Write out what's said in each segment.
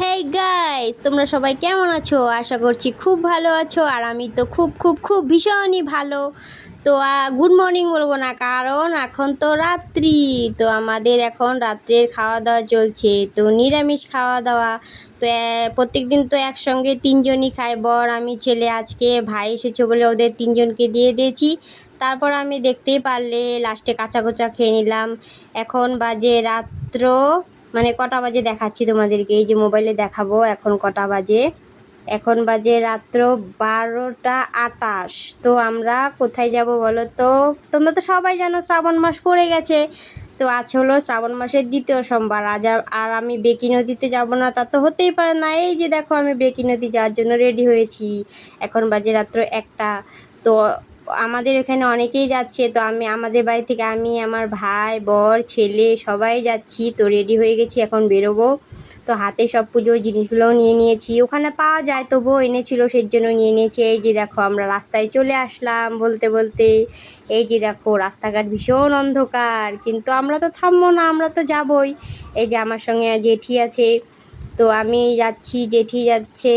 Hey guys, তোমরা সবাই কেমন আছো? আশা করছি খুব ভালো আছো। আর আমি তো খুব খুব খুব ভীষণই ভালো। তো গুড মর্নিং বলবো না, কারণ এখন তো রাত্রি। তো আমাদের এখন রাত্রের খাওয়া দাওয়া চলছে, তো নিরামিষ খাওয়া দাওয়া। তো প্রত্যেক দিন তো একসঙ্গে তিনজনই খাই, বর আমি ছেলে। আজকে ভাই এসেছে বলে ওদের তিনজনকে দিয়ে দিয়েছি। তারপর আমি দেখতেই পারলে লাস্টে কাঁচা কোচা খেয়ে নিলাম। এখন বাজে রাত্র, মানে কটা বাজে দেখাচ্ছি তোমাদেরকে, এই যে মোবাইলে দেখাবো এখন কটা বাজে। এখন বাজে রাত্র 12টা 28। তো আমরা কোথায় যাব বলো তো? তোমরা তো সবাই জানো শ্রাবণ মাস পড়ে গেছে। তো আজ হলো শ্রাবণ মাসের দ্বিতীয় সোমবার। আর আমি বেকি নদীতে যাব না তা তো হতেই পারে না। এই যে দেখো, আমি বেকি নদী যাওয়ার জন্য রেডি হয়েছি। এখন বাজে রাত্র 1টা। তো আমাদের এখানে অনেকেই যাচ্ছে। তো আমাদের বাড়ি থেকে আমি, আমার ভাই, বর, ছেলে সবাই যাচ্ছি। তো রেডি হয়ে গেছি, এখন বেরোবো। তো হাতে সব পুজোর জিনিসগুলোও নিয়ে নিয়েছি, ওখানে পাওয়া যায় তবুও এনেছিল সেই জন্য নিয়ে নিয়েছি। এই যে দেখো, আমরা রাস্তায় চলে আসলাম বলতে বলতে। এই যে দেখো, রাস্তাঘাট ভীষণ অন্ধকার, কিন্তু আমরা তো থামবো না, আমরা তো যাবই। এই যে আমার সঙ্গে জেঠি আছে, তো আমি যাচ্ছি, জেঠি যাচ্ছে,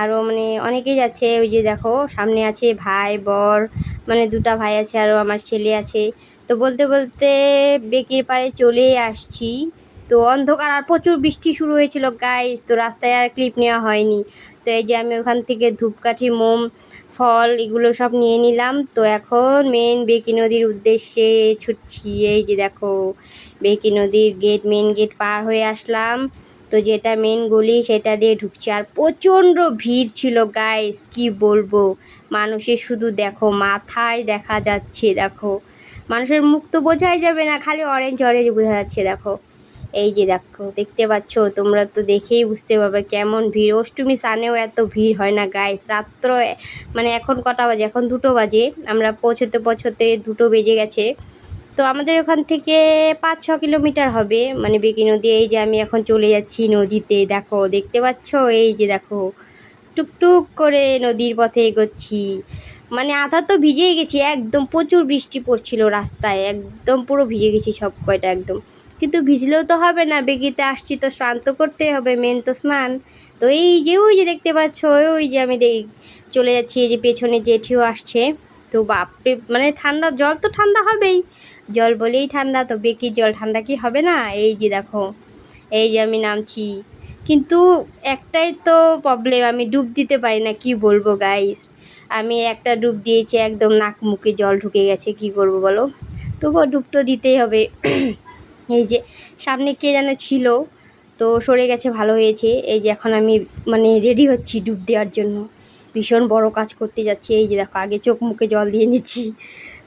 আরও মানে অনেকেই যাচ্ছে। ওই যে দেখো, সামনে আছে ভাই, বর, মানে দুটা ভাই আছে, আরও আমার ছেলে আছে। তো বলতে বলতে বেকির পাড়ে চলেই আসছি। তো অন্ধকার আর প্রচুর বৃষ্টি শুরু হয়েছিল গাইস, তো রাস্তায় আর ক্লিপ নেওয়া হয়নি। তো এই যে আমি ওখান থেকে ধূপকাঠি, মোম, ফল এগুলো সব নিয়ে নিলাম। তো এখন মেন বেকি নদীর উদ্দেশ্যে ছুটছি। এই যে দেখো, বেকি নদীর মেন গেট পার হয়ে আসলাম। তো যেটা মেন গলি সেটা দিয়ে ঢুকছি। আর প্রচণ্ড ভিড় ছিল গাইস, কি বলবো। মানুষের শুধু দেখো মাথায় দেখা যাচ্ছে, দেখো মানুষের মুখ তো বোঝাই যাবে না, খালি অরেঞ্জ অরেঞ্জ বোঝা যাচ্ছে। দেখো, এই যে দেখো, দেখতে পাচ্ছ তোমরা? তো দেখেই বুঝতে পারবে কেমন ভিড়। অষ্টমী স্নানেও এত ভিড় হয় না গাইস। রাত্র মানে এখন কটা বাজে? এখন 2টো বাজে। আমরা পৌঁছতে পৌঁছতে 2টো বেজে গেছে। তো আমাদের ওখান থেকে 5-6 কিলোমিটার হবে, মানে বেকি নদী। এই যে আমি এখন চলে যাচ্ছি নদীতে, দেখো দেখতে পাচ্ছ? এই যে দেখো, টুকটুক করে নদীর পথে এগোচ্ছি। মানে আধা তো ভিজেই গেছি একদম, প্রচুর বৃষ্টি পড়ছিল রাস্তায়, একদম পুরো ভিজে গেছি সব কয়টা একদম। কিন্তু ভিজলেও তো হবে না, বেগিতে আসছি তো স্নান তো করতেই হবে, মেন তো স্নান। তো এই যে ওই যে দেখতে পাচ্ছ, ওই যে আমি চলে যাচ্ছি। এই যে পেছনে জেঠিও আসছে। তো বাপরে, মানে ঠান্ডা জল তো ঠান্ডা হবেই, জল বলেই ঠান্ডা, তো বেকির জল ঠান্ডা কি হবে না? এই যে দেখো, এই যে আমি নামছি। কিন্তু একটাই তো প্রবলেম, আমি ডুব দিতে পারি না, কি বলবো গাইস। আমি একটা ডুব দিয়েছি, একদম নাক মুখে জল ঢুকে গেছে, কি করব বলো। তবুও ডুব তো দিতেই হবে। এই যে সামনে কে যেন ছিল, তো সরে গেছে, ভালো হয়েছে। এই যে এখন আমি মানে রেডি হচ্ছি ডুব দেওয়ার জন্য। ভীষণ বড় কাজ করতে যাচ্ছি। এই যে দেখো, আগে চোখ মুখে জল দিয়ে নিচ্ছি,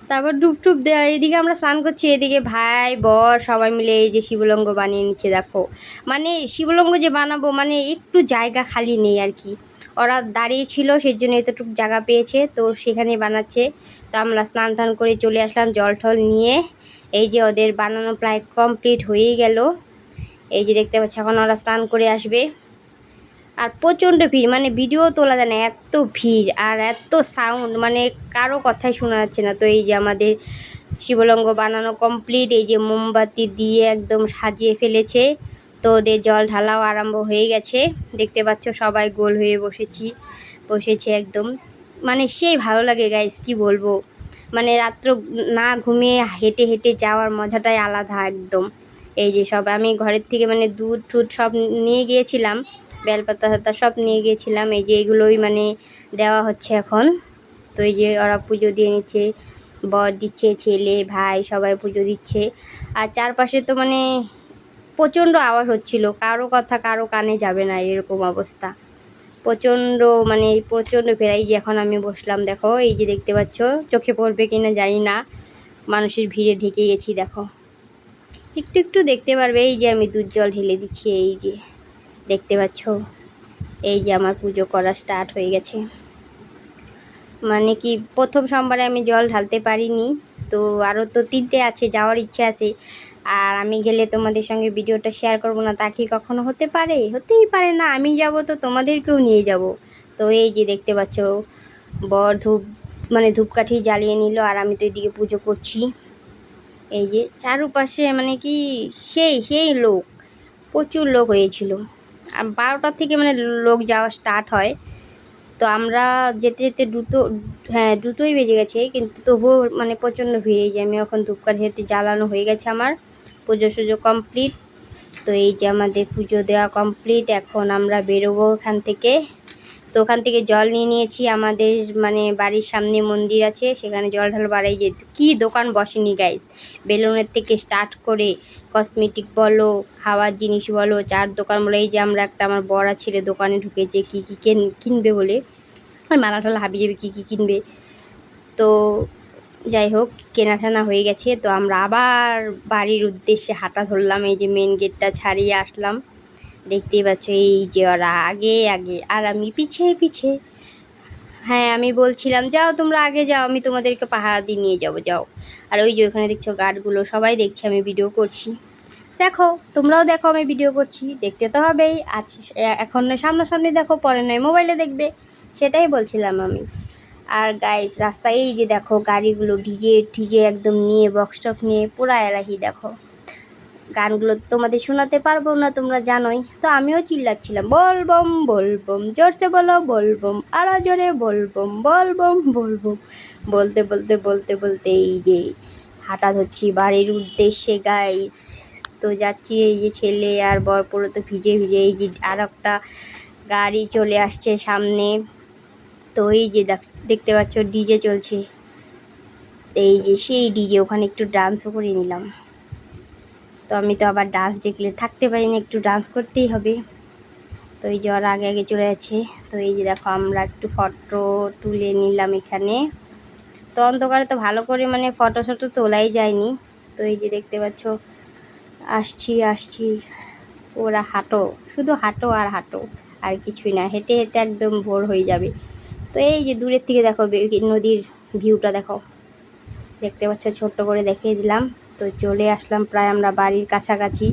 তারপর ডুব টুব দেওয়া। এদিকে আমরা স্নান করছি, এদিকে ভাই, বর সবাই মিলে এই যে শিবলঙ্গ বানিয়ে নিচ্ছে। দেখো, মানে শিবলঙ্গ যে বানাবো, মানে একটু জায়গা খালি নেই আর কি। ওরা দাঁড়িয়ে ছিল, সেই জন্য এতটুকু জায়গা পেয়েছে, তো সেখানে বানাচ্ছে। তো আমরা স্নান টান করে চলে আসলাম জল টল নিয়ে। এই যে ওদের বানানো প্রায় কমপ্লিট হয়েই গেল। এই যে দেখতে পাচ্ছি, এখন ওরা স্নান করে আসবে। আর প্রচণ্ড ভিড়, মানে ভিডিও তোলা যায় না, এত ভিড় আর এত সাউন্ড, মানে কারো কথাই শোনা যাচ্ছে না। তো এই যে আমাদের শিবলঙ্গ বানানো কমপ্লিট। এই যে মোমবাতি দিয়ে একদম সাজিয়ে ফেলেছে। তো ওদের জল ঢালাও আরম্ভ হয়ে গেছে। দেখতে পাচ্ছ সবাই গোল হয়ে বসেছে একদম। মানে সেই ভালো লাগে গাইস, কি বলবো। মানে রাত্র না ঘুমিয়ে হেঁটে হেঁটে যাওয়ার মজাটাই আলাদা একদম। এই যে সব আমি ঘরের থেকে মানে দুধ টুধ সব নিয়ে গিয়েছিলাম, বেলপাতা হাতা সব নিয়ে গিয়েছিলাম। এই যে এগুলোই মানে দেওয়া হচ্ছে এখন। তো এই যে ওরা পুজো দিয়ে নিচ্ছে, বর দিচ্ছে, ছেলে ভাই সবাই পুজো দিচ্ছে। আর চারপাশে তো মানে প্রচণ্ড আওয়াজ হচ্ছিল, কারো কথা কারো কানে যাবে না, এরকম অবস্থা। প্রচণ্ড মানে প্রচণ্ড ফেরাই। যে এখন আমি বসলাম, দেখো এই যে দেখতে পাচ্ছ, চোখে পড়বে কিনা জানি না, মানুষের ভিড়ে ঢেকে গেছি। দেখো, একটু একটু দেখতে পারবে। এই যে আমি দুধ জল ঢেলে দিচ্ছি, এই যে দেখতে পাচ্ছ। এই যে আমার পুজো করা স্টার্ট হয়ে গেছে। মানে কি, প্রথম সোমবারে আমি জল ঢালতে পারিনি, তো আরও তো 3টে আছে, যাওয়ার ইচ্ছে আছে। আর আমি গেলে তোমাদের সঙ্গে ভিডিওটা শেয়ার করব না, তা কি কখনো হতে পারে? হতেই পারে না। আমি যাব তো তোমাদেরকেও নিয়ে যাব। তো এই যে দেখতে পাচ্ছ, বর মানে ধূপকাঠি জ্বালিয়ে নিল, আর আমি তো এদিকে পুজো করছি। এই যে চারপাশে মানে কি সেই সেই লোক, প্রচুর লোক হয়েছিল। 12টার থেকে মানে লোক যাওয়া স্টার্ট হয়। তো আমরা যেতে যেতে দুটোই বেজে গেছে, কিন্তু তবুও মানে প্রচণ্ড ভিড়। এই যে আমি এখন ধূপকাঠি হেঁটে জ্বালানো হয়ে গেছে, আমার পুজো সুজো কমপ্লিট। তো এই যে আমাদের পুজো দেওয়া কমপ্লিট, এখন আমরা বেরোবো ওখান থেকে। তো ওখান থেকে জল নিয়ে নিয়েছি, আমাদের মানে বাড়ির সামনে মন্দির আছে, সেখানে জল ঢালবো। আর এই যে কী দোকান বসেনি গাইস, বেলুনের থেকে স্টার্ট করে কসমেটিক বলো, খাওয়ার জিনিস বলো, চার দোকান বলো। এই যে আমরা আমার বড়া ছেলে দোকানে ঢুকেছে কী কী কিনবে বলে, ওই মালা টালা হাবি যাবে কী কী কিনবে। তো যাই হোক, কেনাঠানা হয়ে গেছে। তো আমরা আবার বাড়ির উদ্দেশ্যে হাঁটা ধরলাম। এই যে মেন গেটটা ছাড়িয়ে আসলাম, দেখতেই পাচ্ছ। এই যে ওরা আগে আগে আর আমি পিছে পিছে। হ্যাঁ, আমি বলছিলাম যাও তোমরা আগে যাও, আমি তোমাদেরকে পাহারা দিয়ে নিয়ে যাবো, যাও। আর ওই যে ওখানে দেখছো গার্ডগুলো সবাই দেখছে আমি ভিডিও করছি। দেখো, তোমরাও দেখো আমি ভিডিও করছি, দেখতে তো হবেই। আজ এখন সামনাসামনি দেখো, পরে নয় মোবাইলে দেখবে, সেটাই বলছিলাম আমি। আর গাইস, রাস্তায় এই যে দেখো গাড়িগুলো ডিজে একদম নিয়ে, বক্স টক নিয়ে পুরা এলাহি। দেখো গানগুলো তোমাদের শোনাতে পারবো না, তোমরা জানোই। তো আমিও চিল্লাচ্ছিলাম বলবম বলবম, জোরসে বলো বলবম, আরো জোরে বলবম বলবম বলবম, বলতে বলতে বলতে বলতে এই যে হাঁটা ধরছি বাড়ির উদ্দেশ্যে গাইস। তো যাচ্ছি, এই যে ছেলে আর বর পুরো তো ভিজে ভিজে। এই যে আর একটা গাড়ি চলে আসছে সামনে। তো এই যে দেখতে পাচ্ছ ডিজে চলছে, এই যে সেই ডিজে, ওখানে একটু ডান্সও করে নিলাম। তো আমি তো আবার ডান্স দেখলে থাকতে পারি না, একটু ডান্স করতেই হবে। তো এই যে ওরা আগে আগে চলে যাচ্ছে। তো এই যে দেখো আমরা একটু ফটো তুলে নিলাম এখানে। তো অন্ধকারে তো ভালো করে মানে ফটো শটো তোলাই যায়নি। তো এই যে দেখতে পাচ্ছ আসছি আসছি, ওরা হাঁটো, শুধু হাঁটো আর হাঁটো, আর কিছুই না, হেঁটে হেঁটে একদম ভোর হয়ে যাবে। তো এই যে দূরের থেকে দেখো নদীর ভিউটা দেখো, দেখতে পাচ্ছ, ছোট্ট করে দেখিয়ে দিলাম। তো চলে আসলাম প্রায় আমরা বাড়ির কাছাকাছি।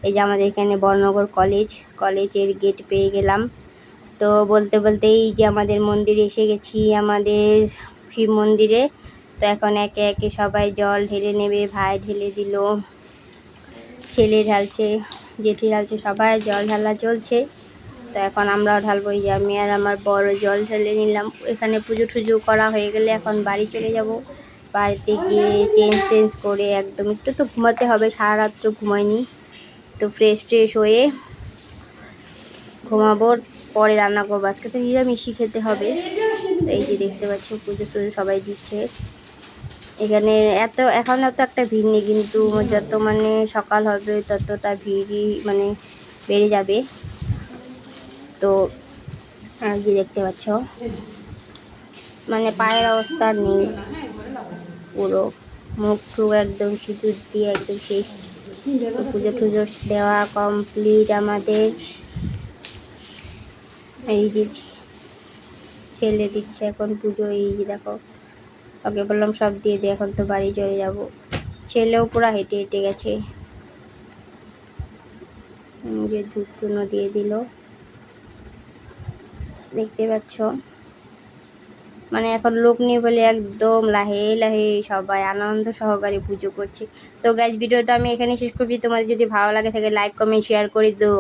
এই যে আমাদের এখানে বড়নগর কলেজের গেট পেয়ে গেলাম। তো বলতে বলতে এই যে আমাদের মন্দিরে এসে গেছি, আমাদের শিব মন্দিরে। তো এখন একে একে সবাই জল ঢেলে নেবে, ভাই ঢেলে দিল, ছেলে ঢালছে, জেঠি ঢালছে, সবাই জল ঢালা চলছে। তো এখন আমরাও ঢালবো। এই যে আমি আর আমার বড় জল ঢেলে নিলাম। এখানে পুজো টুজো করা হয়ে গেলে এখন বাড়ি চলে যাব। বাড়িতে গিয়ে চেঞ্জ করে একদম একটু তো ঘুমাতে হবে, সারা রাত্র ঘুমাইনি। তো ফ্রেশ হয়ে ঘুমাবো, পরে রান্না করবো। আজকে তো নিরামিষই খেতে হবে। তো এই যে দেখতে পাচ্ছ পুজো টুজো সবাই দিচ্ছে। এখানে এখন এত একটা ভিড় নেই, কিন্তু যত মানে সকাল হবে ততটা ভিড়ই মানে বেড়ে যাবে। তো যে দেখতে পাচ্ছ মানে পায়ের অবস্থা নেই, পুরো মুখ টুক একদম সিঁদুর দিয়ে একদম শেষ। তো পুজো টুজো দেওয়া কমপ্লিট আমাদের। এই যে ছেলে দিচ্ছে এখন পুজো। এই যে দেখো, ওকে বললাম সব দিয়ে দিয়ে এখন তো বাড়ি চলে যাব। ছেলেও পুরো হেঁটে হেঁটে গেছে, যে ধূপ ধুনো দিয়ে দিল, দেখতে পাচ্ছ। মানে এখন লোক নেই বলে একদম লাহে লাহে সবাই আনন্দ সহকারে পুজো করছে। তো গাইজ, ভিডিওটা আমি এখানে শেষ করছি। তোমাদের যদি ভালো লাগে থাকে লাইক কমেন্ট শেয়ার করে দিও।